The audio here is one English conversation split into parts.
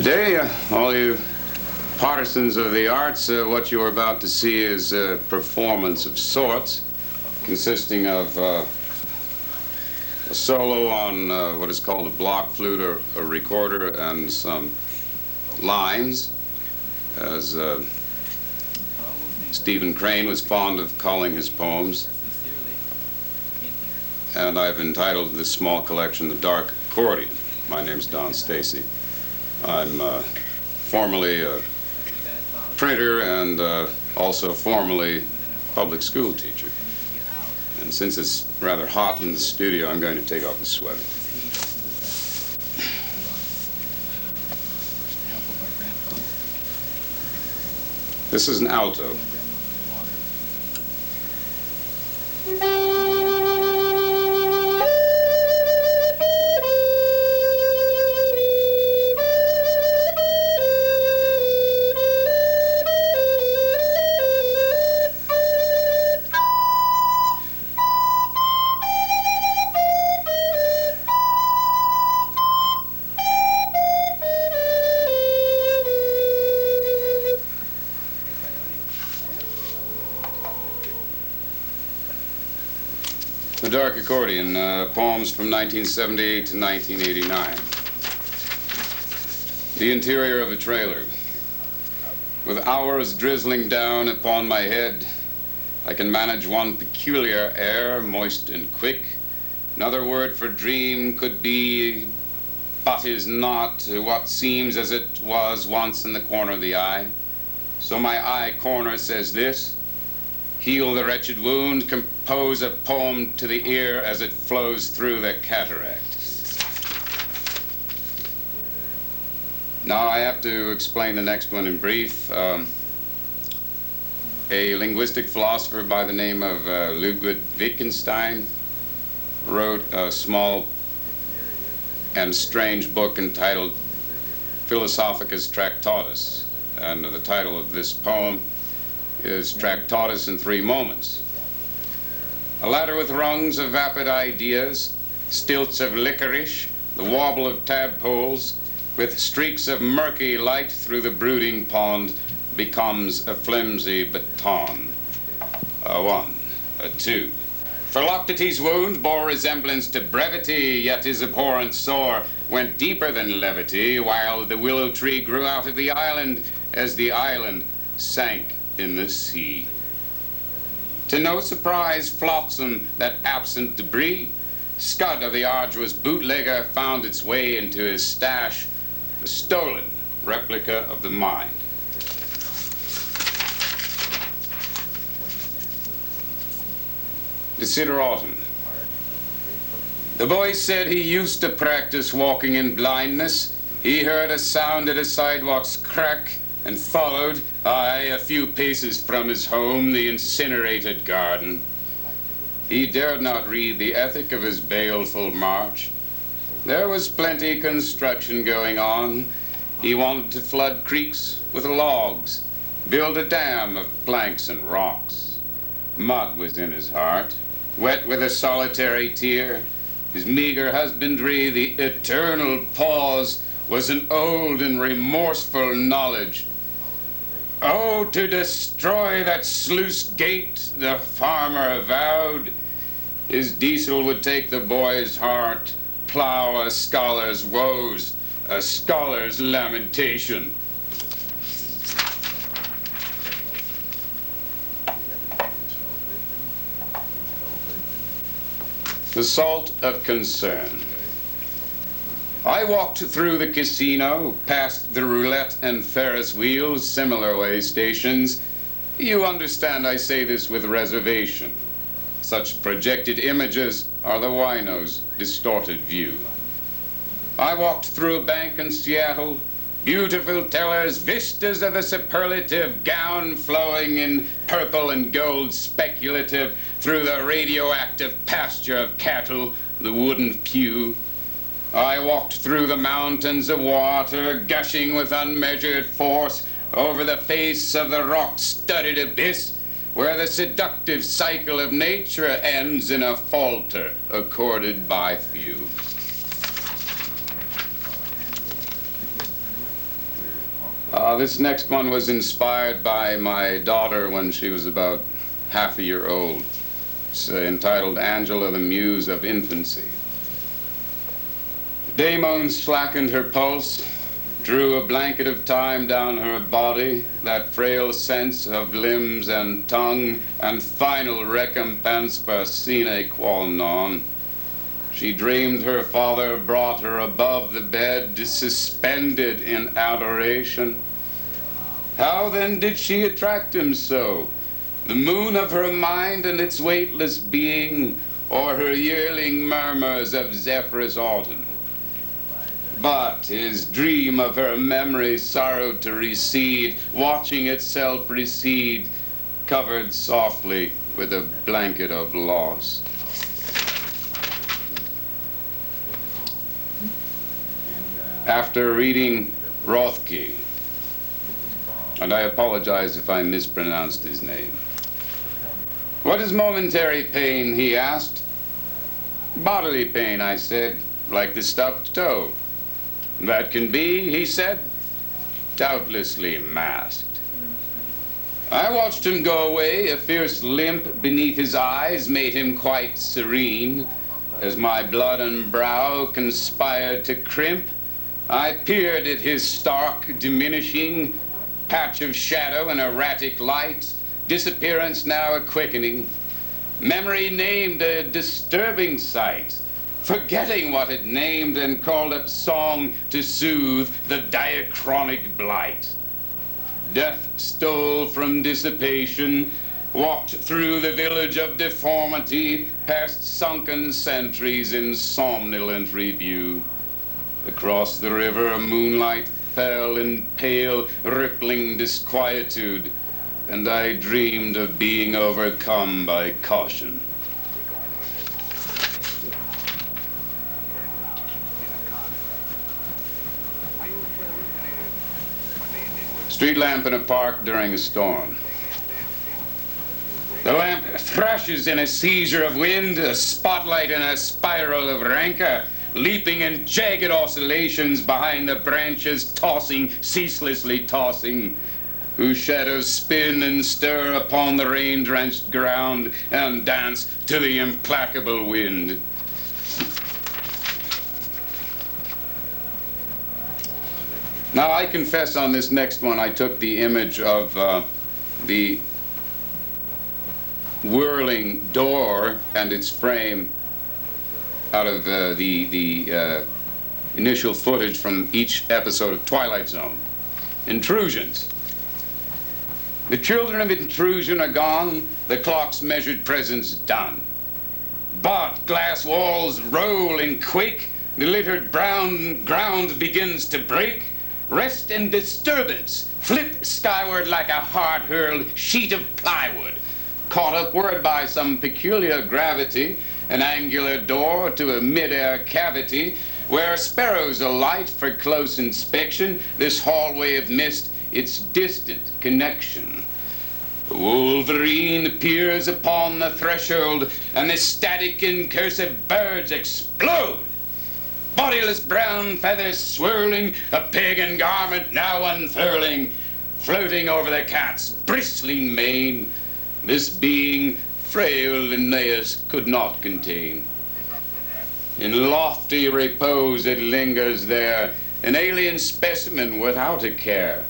Today, all you partisans of the arts, what you're about to see is a performance of sorts, consisting of a solo on what is called a block-flute or a recorder, and some lines, as Stephen Crane was fond of calling his poems. And I've entitled this small collection The Dark Accordion. My name's Don Stacy. I'm formerly a printer and also formerly public school teacher. And since it's rather hot in the studio, I'm going to take off the sweater. This is an alto. The Dark Accordion, poems from 1978 to 1989. The interior of a trailer. With hours drizzling down upon my head, I can manage one peculiar air, moist and quick. Another word for dream could be, but is not, what seems as it was once in the corner of the eye. So my eye corner says this: heal the wretched wound, compose a poem to the ear as it flows through the cataract. Now I have to explain the next one in brief. A linguistic philosopher by the name of Ludwig Wittgenstein wrote a small and strange book entitled Philosophicus Tractatus, and the title of this poem is Tractatus in 3 Moments. A ladder with rungs of vapid ideas, stilts of licorice, the wobble of tadpoles, with streaks of murky light through the brooding pond, becomes a flimsy baton. A 1, a 2. Philoctetes' wound bore resemblance to brevity, yet his abhorrent sore went deeper than levity, while the willow tree grew out of the island as the island sank in the sea. To no surprise, flotsam, that absent debris, scud of the arduous bootlegger, found its way into his stash, a stolen replica of the mind. Desideratum. The boy said he used to practice walking in blindness. He heard a sound at a sidewalk's crack and followed, a few paces from his home, the incinerated garden. He dared not read the ethic of his baleful march. There was plenty construction going on. He wanted to flood creeks with logs, build a dam of planks and rocks. Mud was in his heart, wet with a solitary tear. His meager husbandry, the eternal pause, was an old and remorseful knowledge. Oh, to destroy that sluice gate, the farmer vowed. His diesel would take the boy's heart, plow a scholar's woes, a scholar's lamentation. The salt of concern. I walked through the casino, past the roulette and Ferris wheels, similar way stations. You understand I say this with reservation. Such projected images are the wino's distorted view. I walked through a bank in Seattle, beautiful tellers, vistas of the superlative, gown flowing in purple and gold, speculative, through the radioactive pasture of cattle, the wooden pew. I walked through the mountains of water, gushing with unmeasured force, over the face of the rock-studded abyss, where the seductive cycle of nature ends in a falter accorded by few. This next one was inspired by my daughter when she was about half a year old. It's entitled Angela, the Muse of Infancy. Daemon slackened her pulse, drew a blanket of time down her body, that frail sense of limbs and tongue, and final recompense for sine qua non. She dreamed her father brought her above the bed, suspended in adoration. How then did she attract him so? The moon of her mind and its weightless being, or her yearling murmurs of Zephyrus autumn? But his dream of her memory sorrowed to recede, watching itself recede, covered softly with a blanket of loss. After reading Rothke, and I apologize if I mispronounced his name. What is momentary pain, he asked. Bodily pain, I said, like the stubbed toe. That can be, he said, doubtlessly masked. I watched him go away, a fierce limp beneath his eyes made him quite serene. As my blood and brow conspired to crimp, I peered at his stark, diminishing patch of shadow and erratic light, disappearance now a quickening. Memory named a disturbing sight, forgetting what it named, and called up song to soothe the diachronic blight. Death stole from dissipation, walked through the village of deformity, past sunken sentries in somnolent review. Across the river, moonlight fell in pale, rippling disquietude, and I dreamed of being overcome by caution. Street lamp in a park during a storm. The lamp thrashes in a seizure of wind, a spotlight in a spiral of rancor, leaping in jagged oscillations behind the branches, tossing, ceaselessly tossing, whose shadows spin and stir upon the rain-drenched ground and dance to the implacable wind. Now, I confess on this next one, I took the image of the whirling door and its frame out of the initial footage from each episode of Twilight Zone. Intrusions. The children of intrusion are gone, the clock's measured presence done. But glass walls roll and quake, the littered brown ground begins to break. Rest and disturbance flip skyward like a hard-hurled sheet of plywood, caught upward by some peculiar gravity, an angular door to a mid-air cavity where sparrows alight for close inspection, this hallway of mist, its distant connection. Wolverine appears upon the threshold, and the static incursive birds explode. Bodiless brown feathers swirling, a pagan garment now unfurling, floating over the cat's bristling mane, this being frail Linnaeus could not contain. In lofty repose it lingers there, an alien specimen without a care,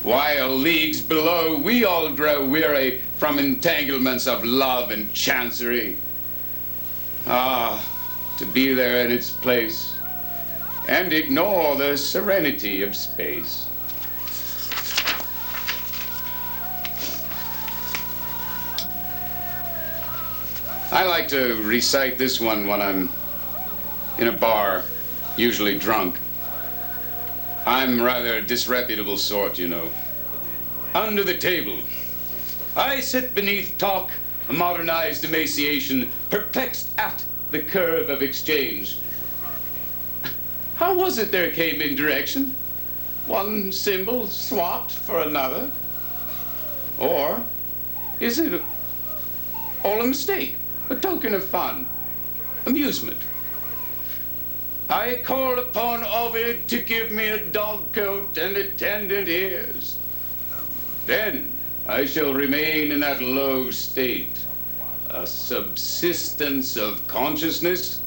while leagues below we all grow weary from entanglements of love and chancery. Ah, to be there in its place and ignore the serenity of space. I like to recite this one when I'm in a bar, usually drunk. I'm rather a disreputable sort, you know. Under the table, I sit beneath talk, a modernized emaciation, perplexed at the curve of exchange. How was it there came in direction? One symbol swapped for another? Or is it all a mistake, a token of fun, amusement? I call upon Ovid to give me a dog coat and attendant ears. Then I shall remain in that low state, a subsistence of consciousness,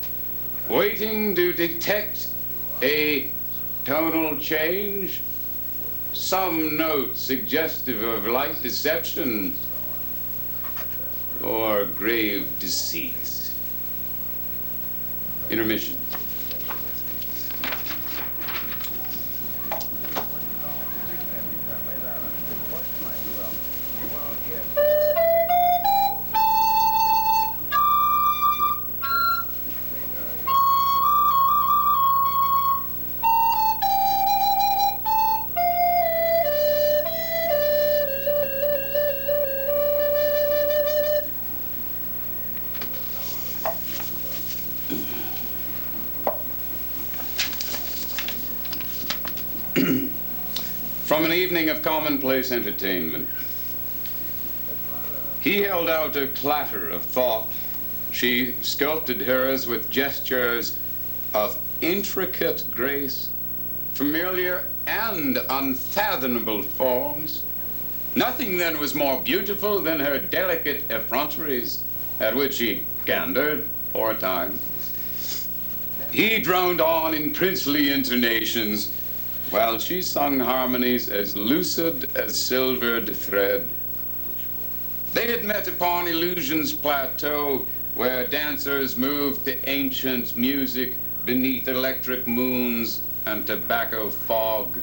waiting to detect a tonal change, some note suggestive of light deception or grave deceit. Intermission. From an evening of commonplace entertainment, he held out a clatter of thought. She sculpted hers with gestures of intricate grace, familiar and unfathomable forms. Nothing then was more beautiful than her delicate effronteries, at which he gandered for a time. He droned on in princely intonations, while she sung harmonies as lucid as silvered thread. They had met upon Illusion's plateau, where dancers moved to ancient music beneath electric moons and tobacco fog,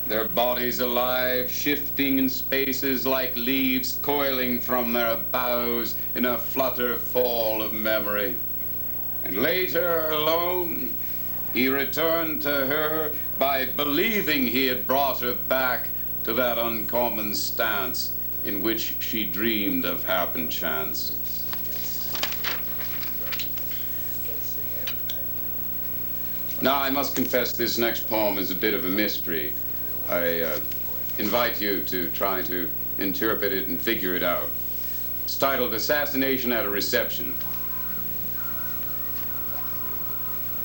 their bodies alive, shifting in spaces like leaves coiling from their boughs in a flutter fall of memory. And later, alone, he returned to her by believing he had brought her back to that uncommon stance in which she dreamed of hap and chance. Now, I must confess this next poem is a bit of a mystery. I invite you to try to interpret it and figure it out. It's titled Assassination at a Reception.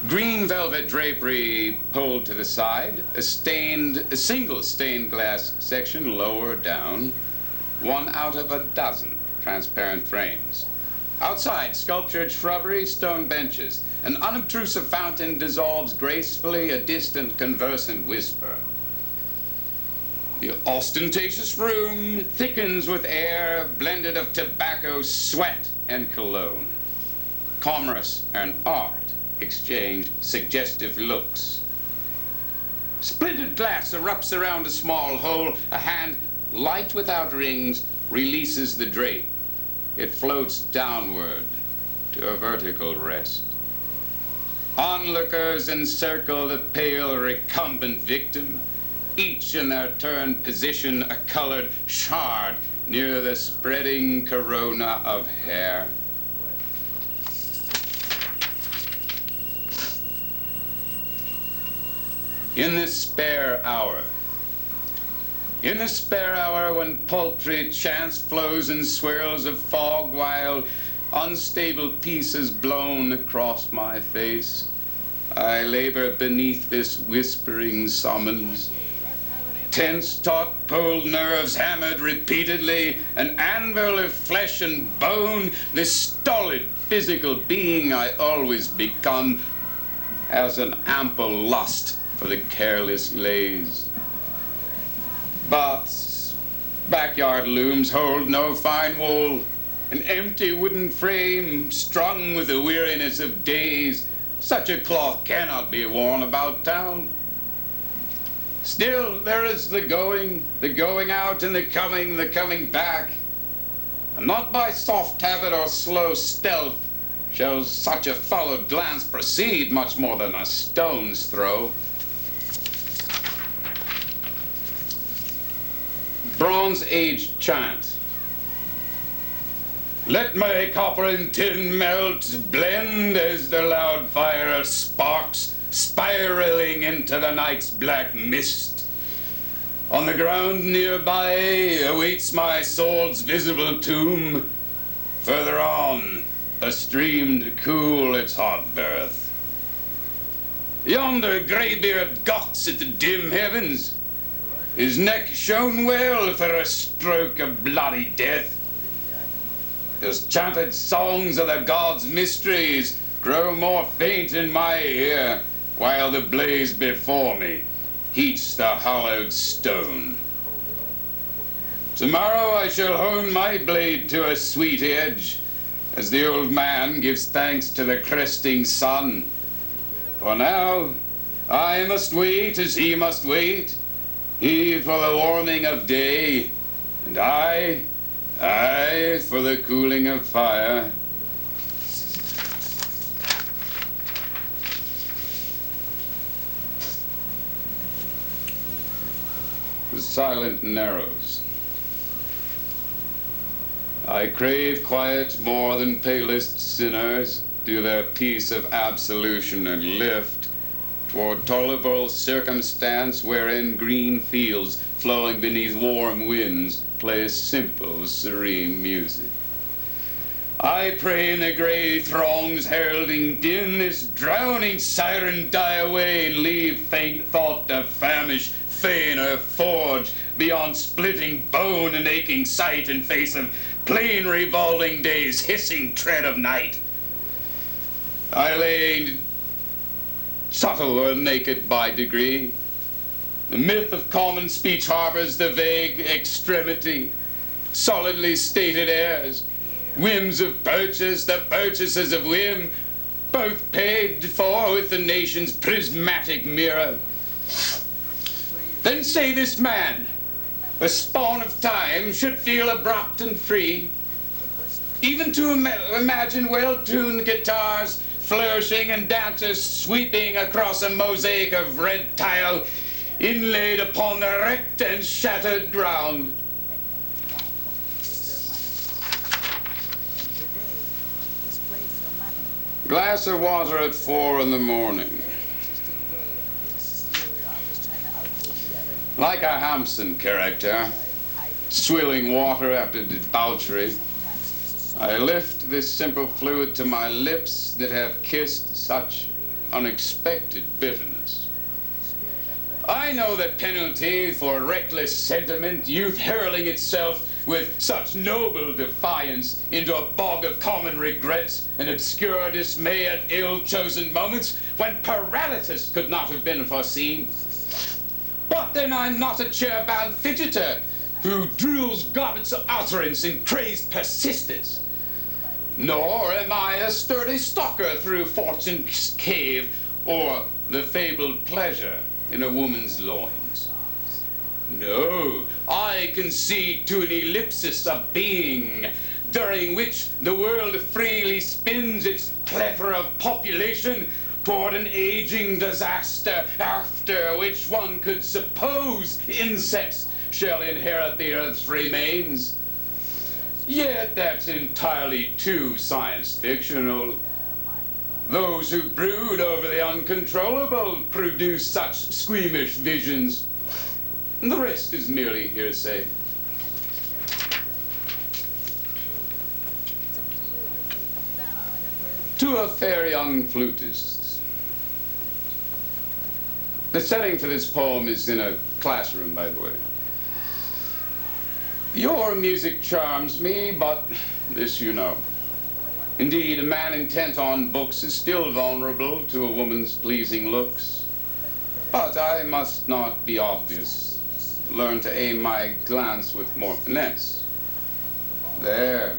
Green velvet drapery pulled to the side, a single stained glass section lower down, one out of a dozen transparent frames. Outside, sculptured shrubbery, stone benches. An unobtrusive fountain dissolves gracefully a distant conversant whisper. The ostentatious room thickens with air blended of tobacco, sweat, and cologne. Commerce and art exchange suggestive looks. Splintered glass erupts around a small hole. A hand, light without rings, releases the drape. It floats downward to a vertical rest. Onlookers encircle the pale recumbent victim, each in their turn position a colored shard near the spreading corona of hair. In this spare hour when paltry chance flows in swirls of fog while unstable peace is blown across my face, I labor beneath this whispering summons. Tense, taut, pulled nerves hammered repeatedly, an anvil of flesh and bone, this stolid physical being I always become has an ample lust for the careless lays. But backyard looms hold no fine wool, an empty wooden frame strung with the weariness of days. Such a cloth cannot be worn about town. Still, there is the going out, and the coming back. And not by soft habit or slow stealth shall such a followed glance proceed, much more than a stone's throw. Bronze Age chant. Let my copper and tin melt, blend as the loud fire sparks, spiraling into the night's black mist. On the ground nearby awaits my soul's visible tomb. Further on, a stream to cool its hot birth. Yonder greybeard gawks at the dim heavens. His neck shone well for a stroke of bloody death. His chanted songs of the gods' mysteries grow more faint in my ear, while the blaze before me heats the hollowed stone. Tomorrow I shall hone my blade to a sweet edge, as the old man gives thanks to the cresting sun. For now, I must wait as he must wait, he for the warming of day, and I for the cooling of fire. The silent narrows. I crave quiet more than palest sinners do their peace of absolution and lift toward tolerable circumstance wherein green fields flowing beneath warm winds play simple, serene music. I pray in the grey throngs heralding din this drowning siren die away and leave faint thought to famish fain or forge beyond splitting bone and aching sight in face of plain revolving day's hissing tread of night. I lay subtle or naked by degree. The myth of common speech harbors the vague extremity, solidly stated airs, whims of purchase, the purchases of whim, both paid for with the nation's prismatic mirror. Then say this man, a spawn of time, should feel abrupt and free, even to imagine well-tuned guitars flourishing and dancers sweeping across a mosaic of red tile inlaid upon the wrecked and shattered ground. Glass of water at 4 in the morning. Like a Hampson character, swilling water after debauchery, I lift this simple fluid to my lips that have kissed such unexpected bitterness. I know the penalty for reckless sentiment, youth hurling itself with such noble defiance into a bog of common regrets and obscure dismay at ill-chosen moments when paralysis could not have been foreseen. But then I'm not a chair-bound fidgeter who drools goblets of utterance in crazed persistence. Nor am I a sturdy stalker through fortune's cave or the fabled pleasure in a woman's loins. No, I concede to an ellipsis of being, during which the world freely spins its plethora of population toward an aging disaster, after which one could suppose insects shall inherit the earth's remains. Yet that's entirely too science fictional. Those who brood over the uncontrollable produce such squeamish visions. The rest is merely hearsay. To a fair young flutist. The setting for this poem is in a classroom, by the way. Your music charms me, but this you know. Indeed, a man intent on books is still vulnerable to a woman's pleasing looks. But I must not be obvious. Learn to aim my glance with more finesse. There,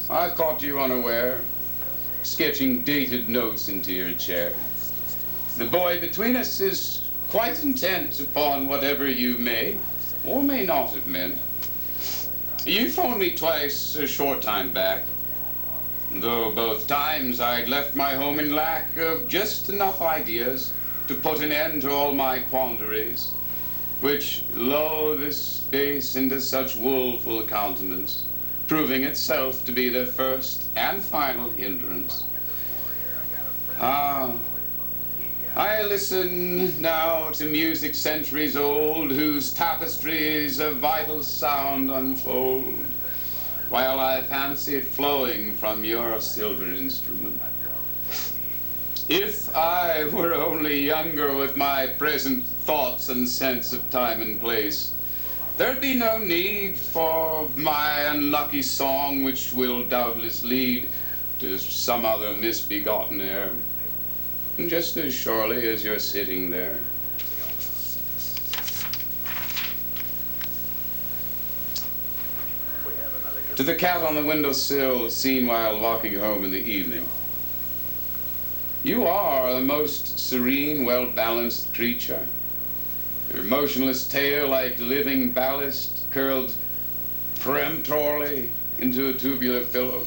I've caught you unaware, sketching dated notes into your chair. The boy between us is quite intent upon whatever you may or may not have meant. You phoned me twice a short time back, though both times I'd left my home in lack of just enough ideas to put an end to all my quandaries, which lull this space into such woeful countenance, proving itself to be the first and final hindrance. I listen now to music centuries old, whose tapestries of vital sound unfold, while I fancy it flowing from your silver instrument. If I were only younger with my present thoughts and sense of time and place, there'd be no need for my unlucky song, which will doubtless lead to some other misbegotten air, just as surely as you're sitting there. To the cat on the windowsill, seen while walking home in the evening. You are a most serene, well-balanced creature. Your motionless tail, like living ballast, curled peremptorily into a tubular pillow.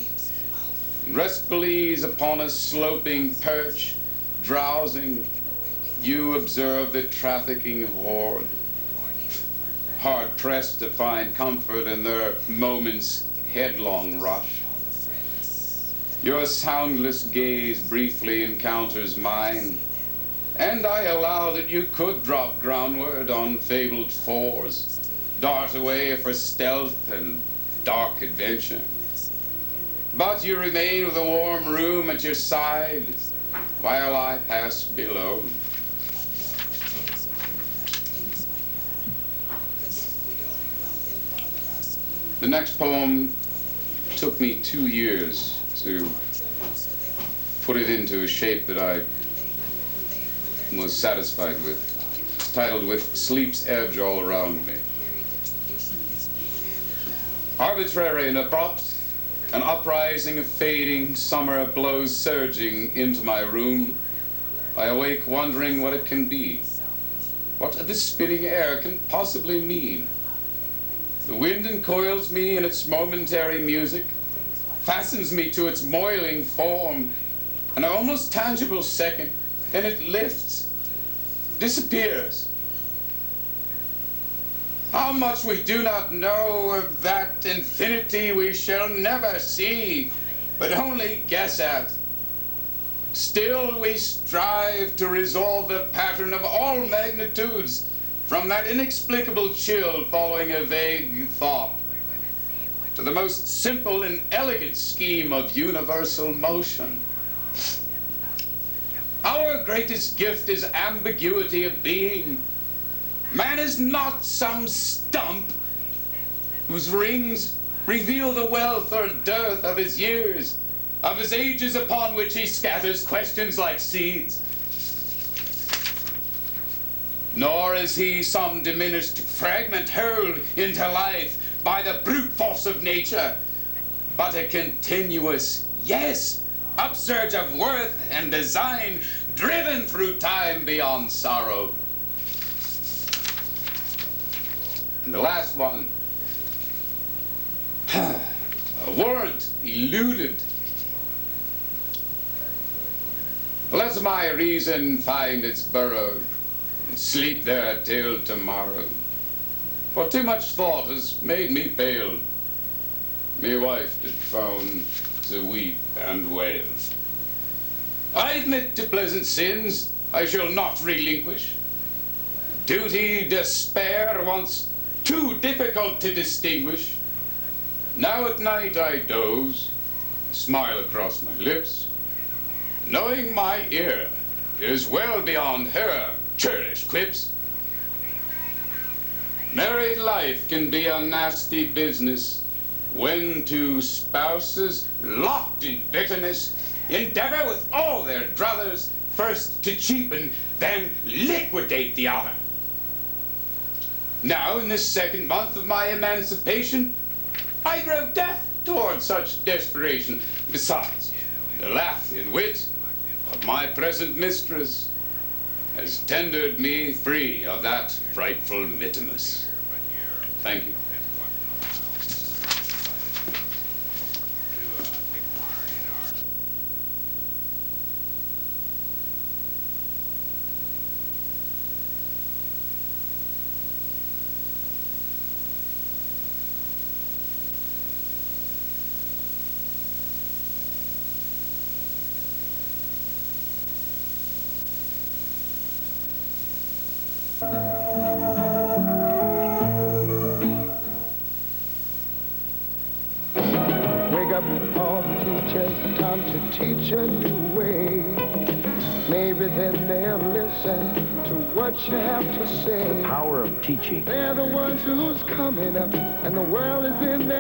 Restfully upon a sloping perch, drowsing, you observe the trafficking horde, hard-pressed to find comfort in their moment's headlong rush. Your soundless gaze briefly encounters mine, and I allow that you could drop groundward on fabled fours, dart away for stealth and dark adventure. But you remain with a warm room at your side while I pass below. The next poem took me 2 years to put it into a shape that I was satisfied with. It's titled With Sleep's Edge All Around Me. Arbitrary and abrupt, an uprising of fading summer blows surging into my room. I awake wondering what it can be, what this spinning air can possibly mean. The wind encoils me in its momentary music, fastens me to its moiling form, an almost tangible second, then it lifts, disappears. How much we do not know of that infinity we shall never see, but only guess at. Still we strive to resolve the pattern of all magnitudes from that inexplicable chill following a vague thought to the most simple and elegant scheme of universal motion. Our greatest gift is ambiguity of being. Man is not some stump whose rings reveal the wealth or dearth of his years, of his ages upon which he scatters questions like seeds. Nor is he some diminished fragment hurled into life by the brute force of nature, but a continuous, yes, upsurge of worth and design driven through time beyond sorrow. And the last one, a warrant eluded. Let my reason find its burrow and sleep there till tomorrow. For too much thought has made me pale. Me wife did phone to weep and wail. I admit to pleasant sins I shall not relinquish. Duty, despair, once too difficult to distinguish. Now at night I doze, smile across my lips, knowing my ear is well beyond her churlish quips. Married life can be a nasty business when two spouses, locked in bitterness, endeavor with all their druthers first to cheapen, then liquidate the other. Now, in this second month of my emancipation, I grow deaf toward such desperation. Besides, the laugh in wit of my present mistress has tendered me free of that frightful mittimus. Thank you. Wake up all the teachers, time to teach a new way. Maybe then they'll listen to what you have to say. The power of teaching. They're the ones who's coming up, and the world is in their